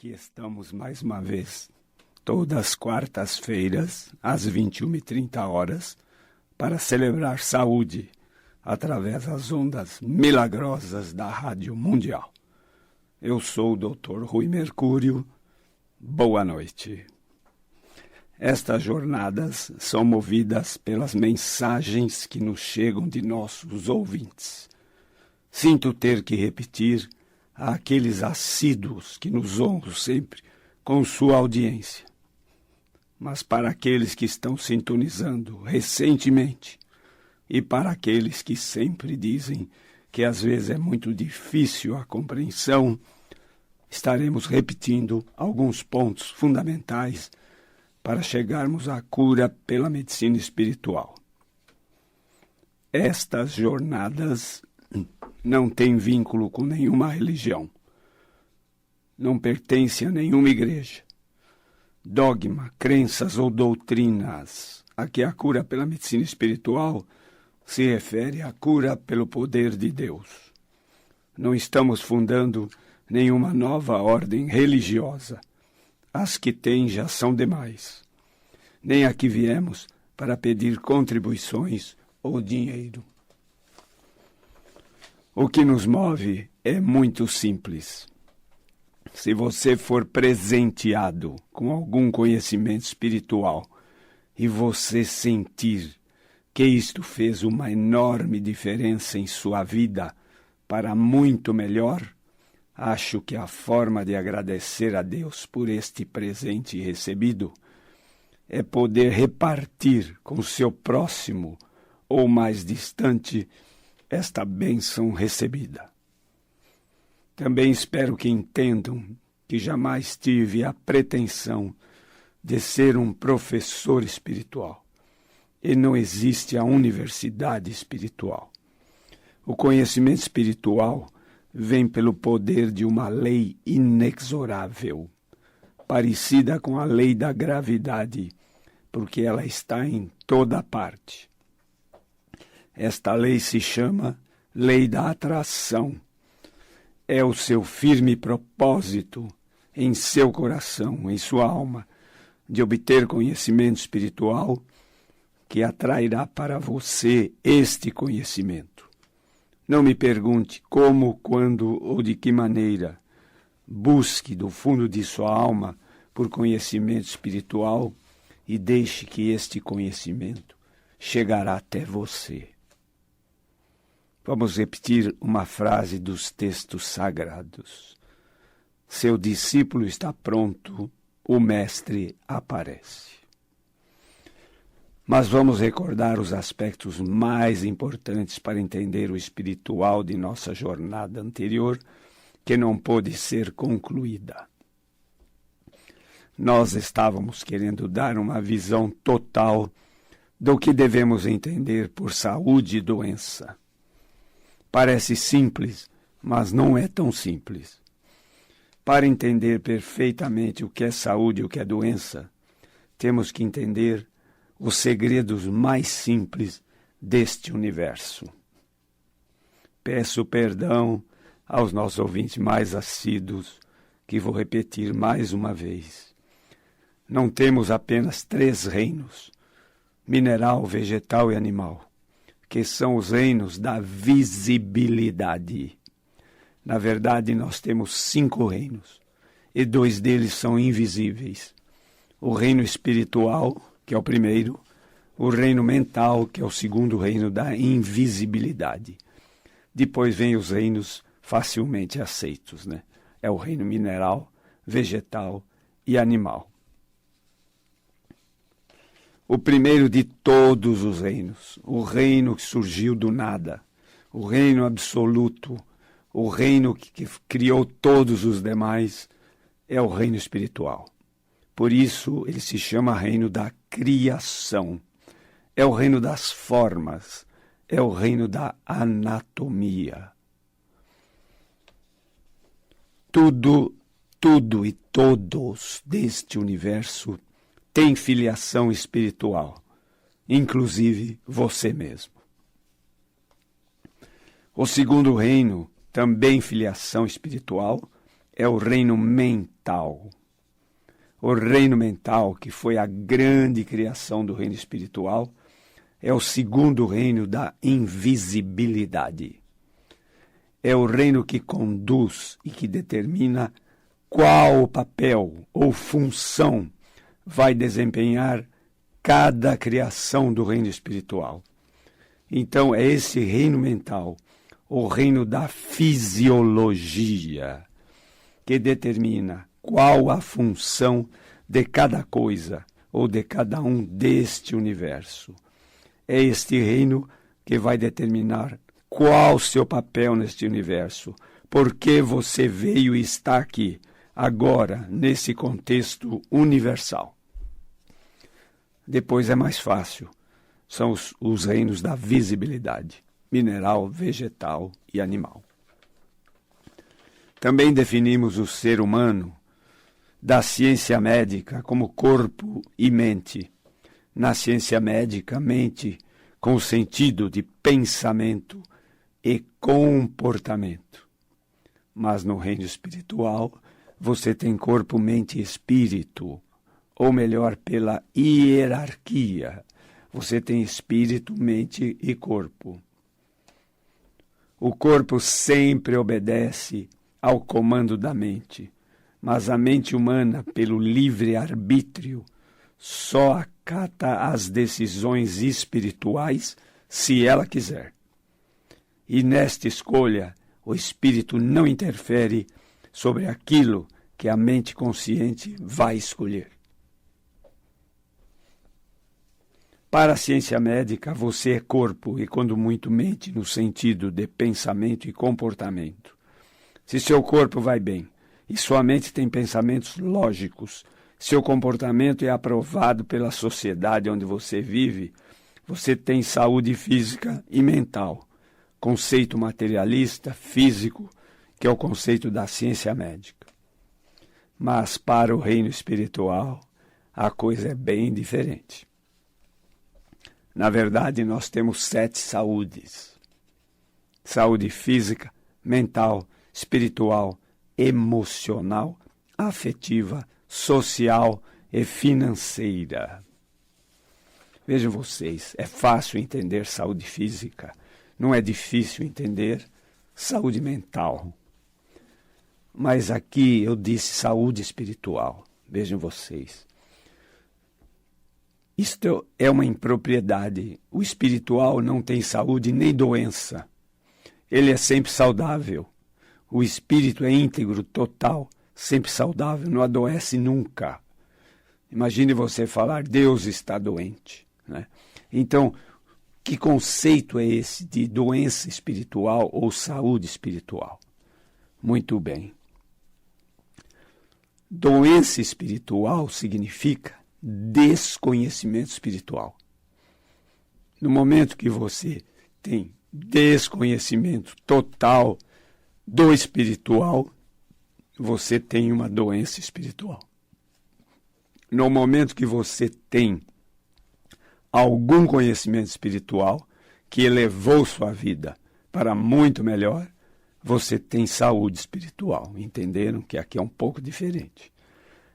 Aqui estamos mais uma vez, todas as quartas-feiras, às 21h30, para celebrar saúde através das ondas milagrosas da Rádio Mundial. Eu sou o Dr. Rui Mercúrio. Boa noite. Estas jornadas são movidas pelas mensagens que nos chegam de nossos ouvintes. Sinto ter que repetir àqueles assíduos que nos honram sempre com sua audiência. Mas para aqueles que estão sintonizando recentemente e para aqueles que sempre dizem que às vezes é muito difícil a compreensão, estaremos repetindo alguns pontos fundamentais para chegarmos à cura pela medicina espiritual. Estas jornadas não têm vínculo com nenhuma religião, não pertencem a nenhuma igreja, dogma, crenças ou doutrinas. Aqui a cura pela medicina espiritual se refere à cura pelo poder de Deus. Não estamos fundando nenhuma nova ordem religiosa. As que tem já são demais. Nem aqui viemos para pedir contribuições ou dinheiro. O que nos move é muito simples. Se você for presenteado com algum conhecimento espiritual e você sentir que isto fez uma enorme diferença em sua vida para muito melhor, acho que a forma de agradecer a Deus por este presente recebido é poder repartir com o seu próximo ou mais distante esta bênção recebida. Também espero que entendam que jamais tive a pretensão de ser um professor espiritual. E não existe a universidade espiritual. O conhecimento espiritual vem pelo poder de uma lei inexorável, parecida com a lei da gravidade, porque ela está em toda parte. Esta lei se chama lei da atração. É o seu firme propósito em seu coração, em sua alma, de obter conhecimento espiritual que atrairá para você este conhecimento. Não me pergunte como, quando ou de que maneira. Busque do fundo de sua alma por conhecimento espiritual e deixe que este conhecimento chegará até você. Vamos repetir uma frase dos textos sagrados. Seu discípulo está pronto, o mestre aparece. Mas vamos recordar os aspectos mais importantes para entender o espiritual de nossa jornada anterior, que não pôde ser concluída. Nós estávamos querendo dar uma visão total do que devemos entender por saúde e doença. Parece simples, mas não é tão simples. Para entender perfeitamente o que é saúde e o que é doença, temos que entender os segredos mais simples deste universo. Peço perdão aos nossos ouvintes mais assíduos, que vou repetir mais uma vez. Não temos apenas 3 reinos, mineral, vegetal e animal, que são os reinos da visibilidade. Na verdade, nós temos 5 reinos, e 2 deles são invisíveis. O reino espiritual, que é o primeiro, o reino mental, que é o segundo reino da invisibilidade. Depois vem os reinos facilmente aceitos, né? É o reino mineral, vegetal e animal. O primeiro de todos os reinos, o reino que surgiu do nada, o reino absoluto, o reino que criou todos os demais, é o reino espiritual. Por isso ele se chama reino da criação. É o reino das formas, é o reino da anatomia. Tudo e todos deste universo tem filiação espiritual, inclusive você mesmo. O segundo reino, também filiação espiritual, é o reino mental. O reino mental, que foi a grande criação do reino espiritual, é o segundo reino da invisibilidade. É o reino que conduz e que determina qual papel ou função vai desempenhar cada criação do reino espiritual. Então, é esse reino mental, o reino da fisiologia, que determina qual a função de cada coisa ou de cada um deste universo. É este reino que vai determinar qual o seu papel neste universo, por que você veio e está aqui, agora, nesse contexto universal. Depois é mais fácil. São os reinos da visibilidade, mineral, vegetal e animal. Também definimos o ser humano da ciência médica como corpo e mente. Na ciência médica, mente com o sentido de pensamento e comportamento. Mas no reino espiritual, você tem corpo, mente e espírito, ou melhor, pela hierarquia. Você tem espírito, mente e corpo. O corpo sempre obedece ao comando da mente, mas a mente humana, pelo livre-arbítrio, só acata as decisões espirituais se ela quiser. E nesta escolha, o espírito não interfere sobre aquilo que a mente consciente vai escolher. Para a ciência médica, você é corpo e, quando muito, mente no sentido de pensamento e comportamento. Se seu corpo vai bem e sua mente tem pensamentos lógicos, seu comportamento é aprovado pela sociedade onde você vive, você tem saúde física e mental, conceito materialista, físico, que é o conceito da ciência médica. Mas para o reino espiritual, a coisa é bem diferente. Na verdade, nós temos 7 saúdes. Saúde física, mental, espiritual, emocional, afetiva, social e financeira. Vejam vocês, é fácil entender saúde física, não é difícil entender saúde mental. Mas aqui eu disse saúde espiritual. Vejam vocês. Isto é uma impropriedade. O espiritual não tem saúde nem doença. Ele é sempre saudável. O espírito é íntegro, total, sempre saudável, não adoece nunca. Imagine você falar, Deus está doente, né? Então, que conceito é esse de doença espiritual ou saúde espiritual? Muito bem. Doença espiritual significa desconhecimento espiritual. No momento que você tem desconhecimento total do espiritual, você tem uma doença espiritual. No momento que você tem algum conhecimento espiritual que elevou sua vida para muito melhor, você tem saúde espiritual. Entenderam que aqui é um pouco diferente.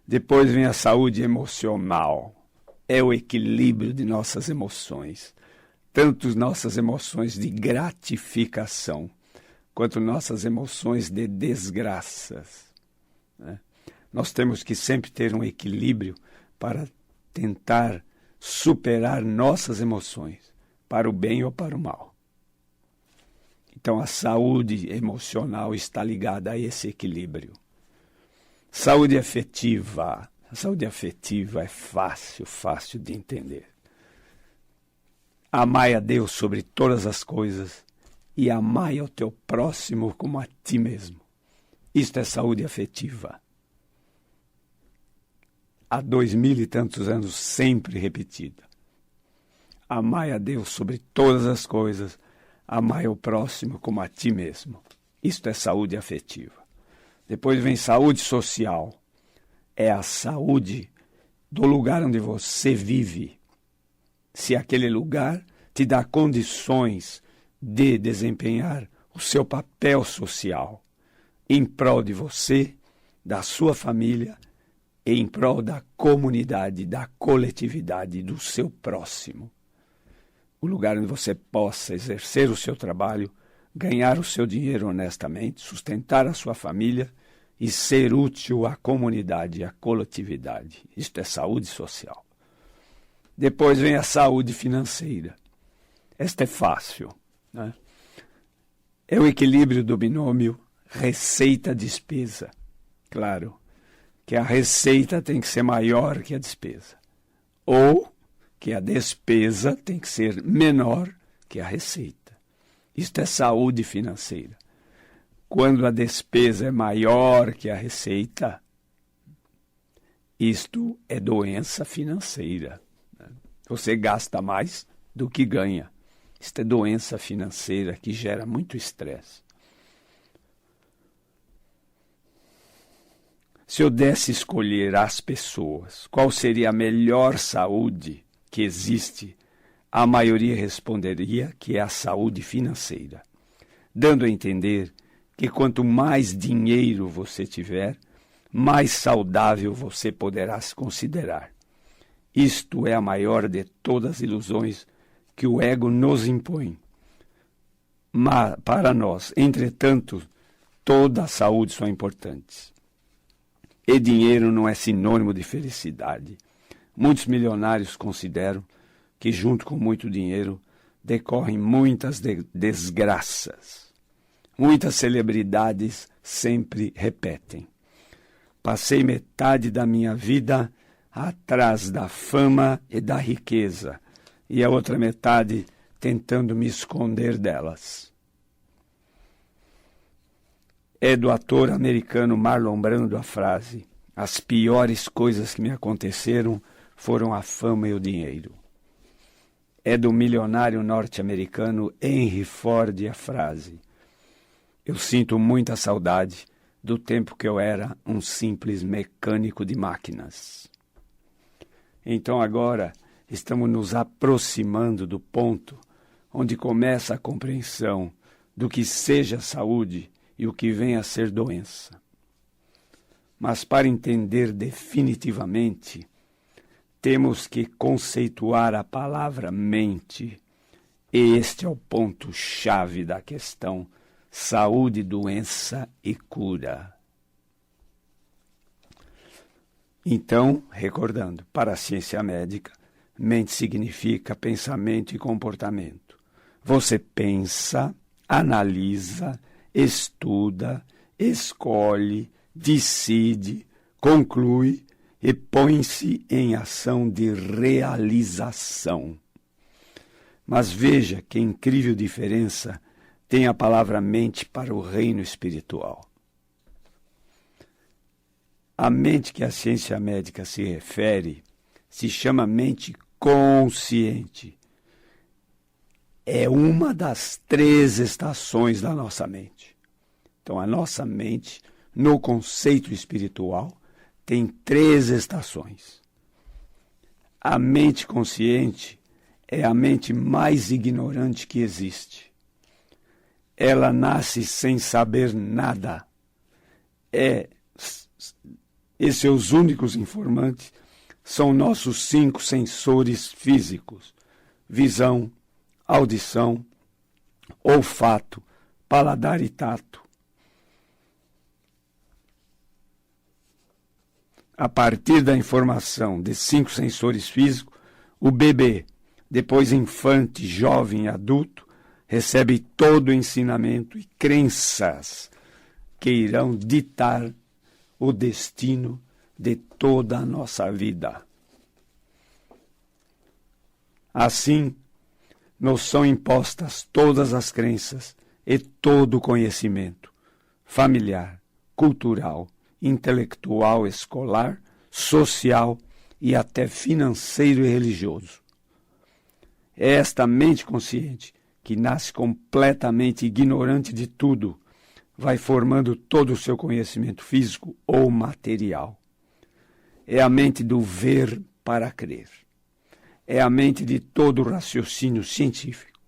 Depois vem a saúde emocional. É o equilíbrio de nossas emoções. Tanto nossas emoções de gratificação, quanto nossas emoções de desgraças, né? Nós temos que sempre ter um equilíbrio para tentar superar nossas emoções, para o bem ou para o mal. Então, a saúde emocional está ligada a esse equilíbrio. Saúde afetiva. A saúde afetiva é fácil de entender. Amai a Deus sobre todas as coisas e amai ao teu próximo como a ti mesmo. Isto é saúde afetiva. Há 2000 e tantos anos, sempre repetida. Amai a Deus sobre todas as coisas, amai ao próximo como a ti mesmo. Isto é saúde afetiva. Depois vem saúde social. É a saúde do lugar onde você vive. Se aquele lugar te dá condições de desempenhar o seu papel social em prol de você da sua família e em prol da comunidade, da coletividade, do seu próximo. O lugar onde você possa exercer o seu trabalho, ganhar o seu dinheiro honestamente, sustentar a sua família e ser útil à comunidade, à coletividade. Isto é saúde social. Depois vem a saúde financeira. Esta é fácil, né? É o equilíbrio do binômio receita-despesa. Claro que a receita tem que ser maior que a despesa. Ou que a despesa tem que ser menor que a receita. Isto é saúde financeira. Quando a despesa é maior que a receita, isto é doença financeira. Você gasta mais do que ganha. Isto é doença financeira que gera muito estresse. Se eu desse escolher às pessoas qual seria a melhor saúde que existe, a maioria responderia que é a saúde financeira, dando a entender que quanto mais dinheiro você tiver, mais saudável você poderá se considerar. Isto é a maior de todas as ilusões que o ego nos impõe. Mas, para nós, entretanto, toda a saúde são importantes. E dinheiro não é sinônimo de felicidade. Muitos milionários consideram que, junto com muito dinheiro, decorrem muitas desgraças. Muitas celebridades sempre repetem: passei metade da minha vida atrás da fama e da riqueza, e a outra metade tentando me esconder delas. É do ator americano Marlon Brando a frase: as piores coisas que me aconteceram foram a fama e o dinheiro. É do milionário norte-americano Henry Ford a frase: eu sinto muita saudade do tempo que eu era um simples mecânico de máquinas. Então agora estamos nos aproximando do ponto onde começa a compreensão do que seja saúde e o que vem a ser doença. Mas para entender definitivamente, temos que conceituar a palavra mente. E este é o ponto-chave da questão: saúde, doença e cura. Então, recordando, para a ciência médica, mente significa pensamento e comportamento. Você pensa, analisa, estuda, escolhe, decide, conclui e põe-se em ação de realização. Mas veja que incrível diferença tem a palavra mente para o reino espiritual. A mente que a ciência médica se refere se chama mente consciente. É uma das 3 estações da nossa mente. Então, a nossa mente, no conceito espiritual, tem 3 estações. A mente consciente é a mente mais ignorante que existe. Ela nasce sem saber nada. E seus únicos informantes são nossos 5 sensores físicos: visão, audição, olfato, paladar e tato. A partir da informação de 5 sensores físicos, o bebê, depois infante, jovem e adulto, recebe todo o ensinamento e crenças que irão ditar o destino de toda a nossa vida. Assim, nos são impostas todas as crenças e todo o conhecimento familiar, cultural, intelectual, escolar, social e até financeiro e religioso. É esta mente consciente, que nasce completamente ignorante de tudo, vai formando todo o seu conhecimento físico ou material. É a mente do ver para crer. É a mente de todo o raciocínio científico.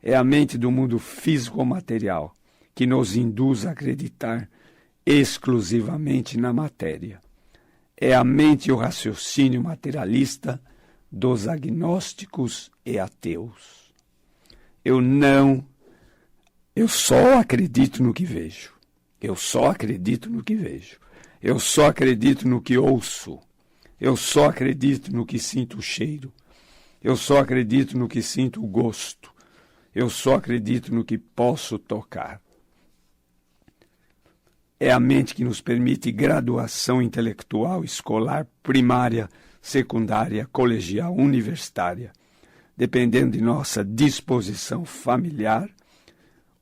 É a mente do mundo físico ou material que nos induz a acreditar exclusivamente na matéria. É a mente e o raciocínio materialista dos agnósticos e ateus. Eu só acredito no que vejo. Eu só acredito no que vejo. Eu só acredito no que ouço. Eu só acredito no que sinto o cheiro. Eu só acredito no que sinto o gosto. Eu só acredito no que posso tocar. É a mente que nos permite graduação intelectual, escolar, primária, secundária, colegial, universitária, dependendo de nossa disposição familiar,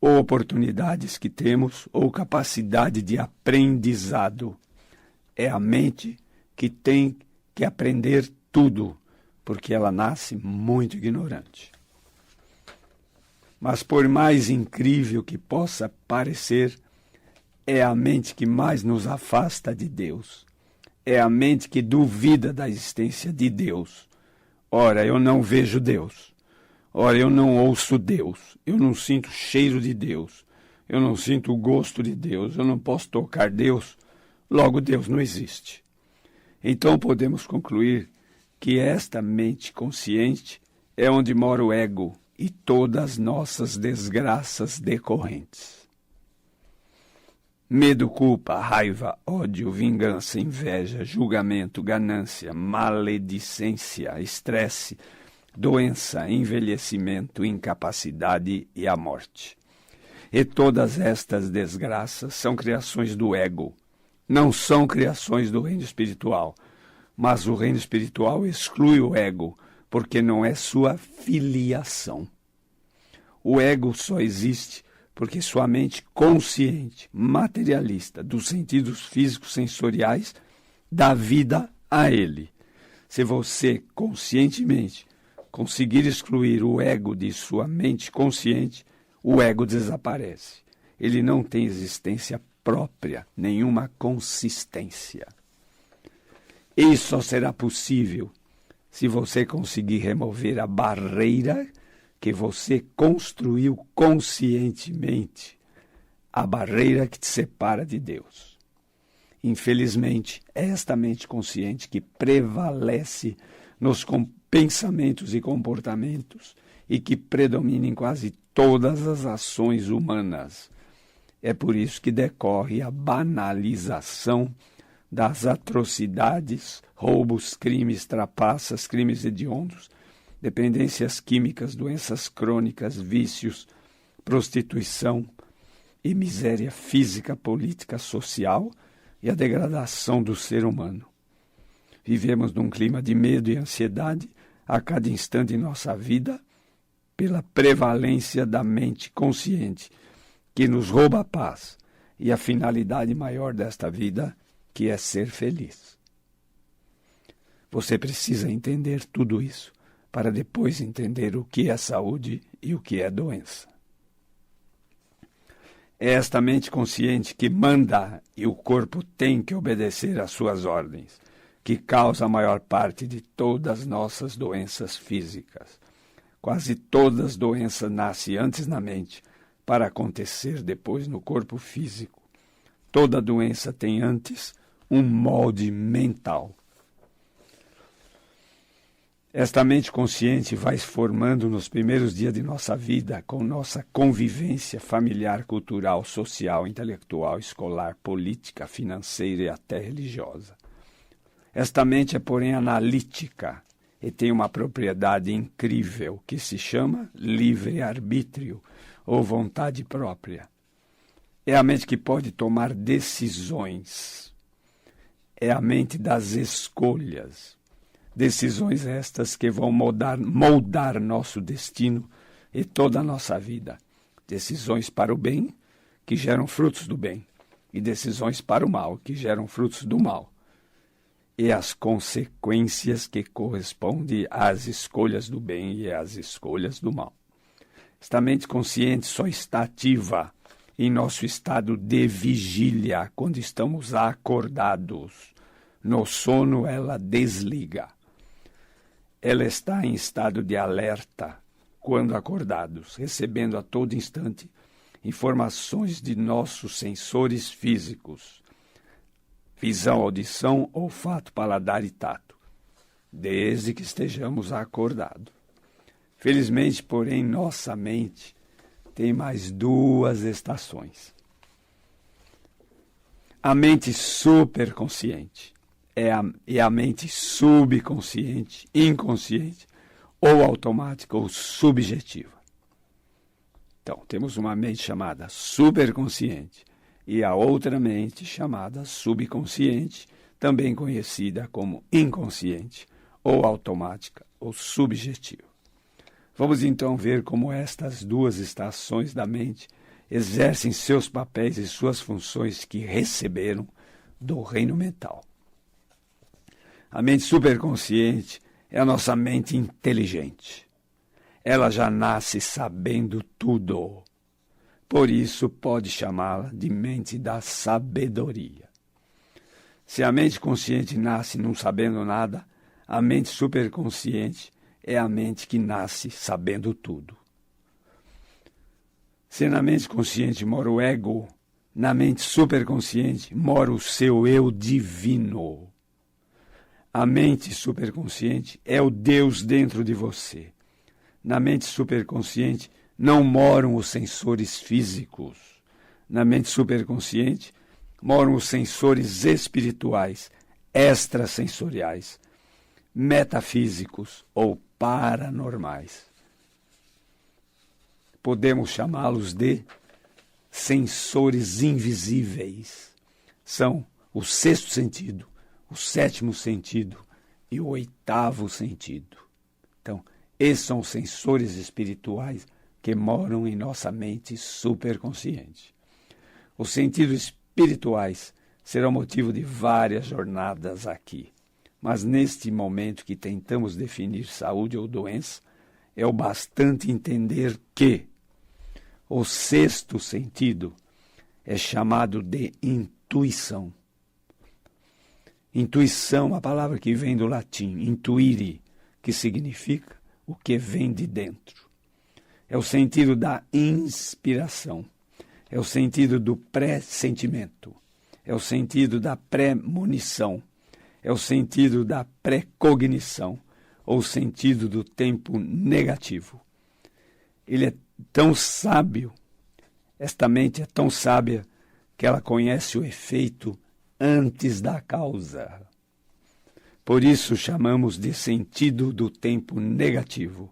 ou oportunidades que temos, ou capacidade de aprendizado. É a mente que tem que aprender tudo, porque ela nasce muito ignorante. Mas por mais incrível que possa parecer, é a mente que mais nos afasta de Deus. É a mente que duvida da existência de Deus. Ora, eu não vejo Deus. Ora, eu não ouço Deus. Eu não sinto o cheiro de Deus. Eu não sinto o gosto de Deus. Eu não posso tocar Deus. Logo, Deus não existe. Então, podemos concluir que esta mente consciente é onde mora o ego e todas as nossas desgraças decorrentes. Medo, culpa, raiva, ódio, vingança, inveja, julgamento, ganância, maledicência, estresse, doença, envelhecimento, incapacidade e a morte. E todas estas desgraças são criações do ego, não são criações do reino espiritual, mas o reino espiritual exclui o ego, porque não é sua filiação. O ego só existe porque sua mente consciente, materialista, dos sentidos físicos sensoriais, dá vida a ele. Se você conscientemente conseguir excluir o ego de sua mente consciente, o ego desaparece. Ele não tem existência própria, nenhuma consistência. Isso só será possível se você conseguir remover a barreira que você construiu conscientemente, a barreira que te separa de Deus. Infelizmente, é esta mente consciente que prevalece nos pensamentos e comportamentos e que predomina em quase todas as ações humanas. É por isso que decorre a banalização das atrocidades, roubos, crimes, trapaças, crimes hediondos, dependências químicas, doenças crônicas, vícios, prostituição e miséria física, política, social e a degradação do ser humano. Vivemos num clima de medo e ansiedade a cada instante em nossa vida pela prevalência da mente consciente que nos rouba a paz e a finalidade maior desta vida, que é ser feliz. Você precisa entender tudo isso para depois entender o que é saúde e o que é doença. É esta mente consciente que manda e o corpo tem que obedecer às suas ordens, que causa a maior parte de todas as nossas doenças físicas. Quase todas as doenças nascem antes na mente para acontecer depois no corpo físico. Toda doença tem antes um molde mental. Esta mente consciente vai se formando nos primeiros dias de nossa vida, com nossa convivência familiar, cultural, social, intelectual, escolar, política, financeira e até religiosa. Esta mente é, porém, analítica e tem uma propriedade incrível que se chama livre-arbítrio ou vontade própria. É a mente que pode tomar decisões. É a mente das escolhas. Decisões estas que vão moldar nosso destino e toda a nossa vida. Decisões para o bem, que geram frutos do bem, e decisões para o mal, que geram frutos do mal. E as consequências que correspondem às escolhas do bem e às escolhas do mal. Esta mente consciente só está ativa em nosso estado de vigília, quando estamos acordados. No sono, ela desliga. Ela está em estado de alerta quando acordados, recebendo a todo instante informações de nossos sensores físicos, visão, audição, olfato, paladar e tato, desde que estejamos acordados. Felizmente, porém, nossa mente tem mais 2 estações. A mente superconsciente e a mente subconsciente, inconsciente, ou automática ou subjetiva. Então, temos uma mente chamada superconsciente e a outra mente chamada subconsciente, também conhecida como inconsciente, ou automática ou subjetiva. Vamos então ver como estas 2 estações da mente exercem seus papéis e suas funções que receberam do reino mental. A mente superconsciente é a nossa mente inteligente. Ela já nasce sabendo tudo. Por isso pode chamá-la de mente da sabedoria. Se a mente consciente nasce não sabendo nada, a mente superconsciente é a mente que nasce sabendo tudo. Se na mente consciente mora o ego, na mente superconsciente mora o seu eu divino. A mente superconsciente é o Deus dentro de você. Na mente superconsciente não moram os sensores físicos. Na mente superconsciente moram os sensores espirituais, extrasensoriais, metafísicos ou paranormais. Podemos chamá-los de sensores invisíveis. São o 6º sentido, o 7º sentido e o 8º sentido. Então, esses são os sensores espirituais que moram em nossa mente superconsciente. Os sentidos espirituais serão motivo de várias jornadas aqui. Mas neste momento que tentamos definir saúde ou doença, é o bastante entender que o 6º sentido é chamado de intuição. Intuição, a palavra que vem do latim, intuire, que significa o que vem de dentro. É o sentido da inspiração, é o sentido do pressentimento, é o sentido da premonição, é o sentido da precognição, ou o sentido do tempo negativo. Ele é tão sábio, esta mente é tão sábia, que ela conhece o efeito antes da causa. Por isso chamamos de sentido do tempo negativo.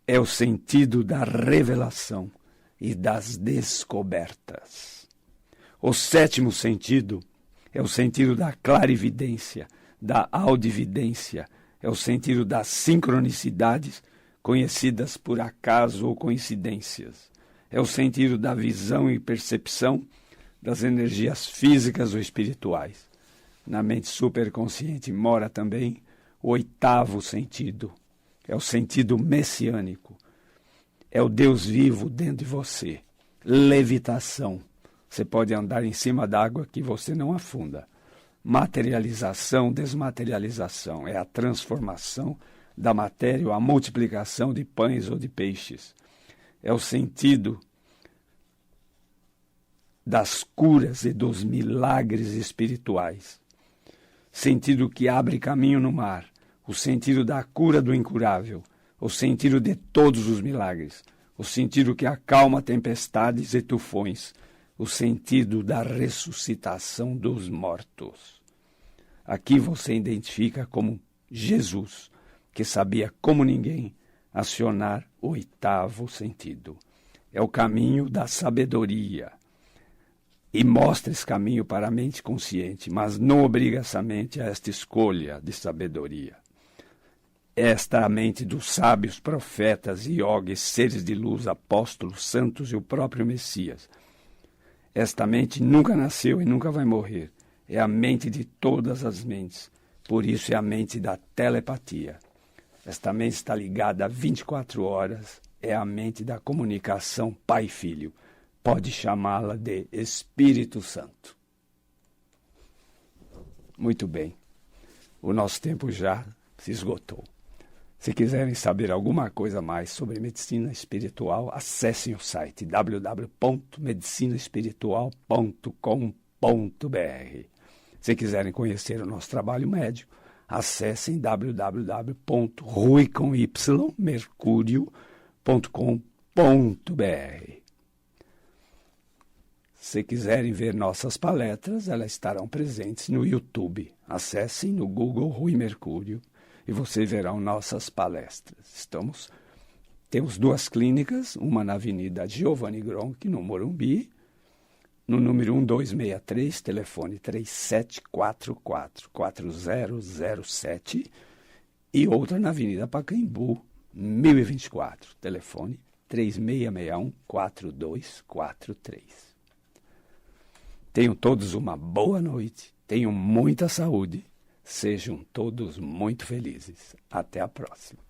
É o sentido da revelação e das descobertas. O 7º sentido é o sentido da clarividência, da audividência, é o sentido das sincronicidades conhecidas por acaso ou coincidências. É o sentido da visão e percepção das energias físicas ou espirituais. Na mente superconsciente mora também o 8º sentido. É o sentido messiânico. É o Deus vivo dentro de você. Levitação. Você pode andar em cima d'água que você não afunda. Materialização, desmaterialização. É a transformação da matéria ou a multiplicação de pães ou de peixes. É o sentido das curas e dos milagres espirituais. Sentido que abre caminho no mar. O sentido da cura do incurável, o sentido de todos os milagres, o sentido que acalma tempestades e tufões, o sentido da ressuscitação dos mortos. Aqui você identifica como Jesus, que sabia como ninguém acionar o 8º sentido. É o caminho da sabedoria. E mostra esse caminho para a mente consciente, mas não obriga essa mente a esta escolha de sabedoria. Esta é a mente dos sábios, profetas, iogues, seres de luz, apóstolos, santos e o próprio Messias. Esta mente nunca nasceu e nunca vai morrer. É a mente de todas as mentes. Por isso é a mente da telepatia. Esta mente está ligada 24 horas. É a mente da comunicação pai-filho. Pode chamá-la de Espírito Santo. Muito bem. O nosso tempo já se esgotou. Se quiserem saber alguma coisa mais sobre medicina espiritual, acessem o site www.medicinaespiritual.com.br. Se quiserem conhecer o nosso trabalho médico, acessem www.ruicomercurio.com.br. Se quiserem ver nossas palestras, elas estarão presentes no YouTube. Acessem no Google Rui Mercúrio e vocês verão nossas palestras. Temos 2 clínicas, uma na Avenida Giovanni Gronchi, no Morumbi, no número 1263, telefone 3744-4007, e outra na Avenida Pacaembu, 1024, telefone 3661-4243. Tenham todos uma boa noite, tenham muita saúde, sejam todos muito felizes. Até a próxima.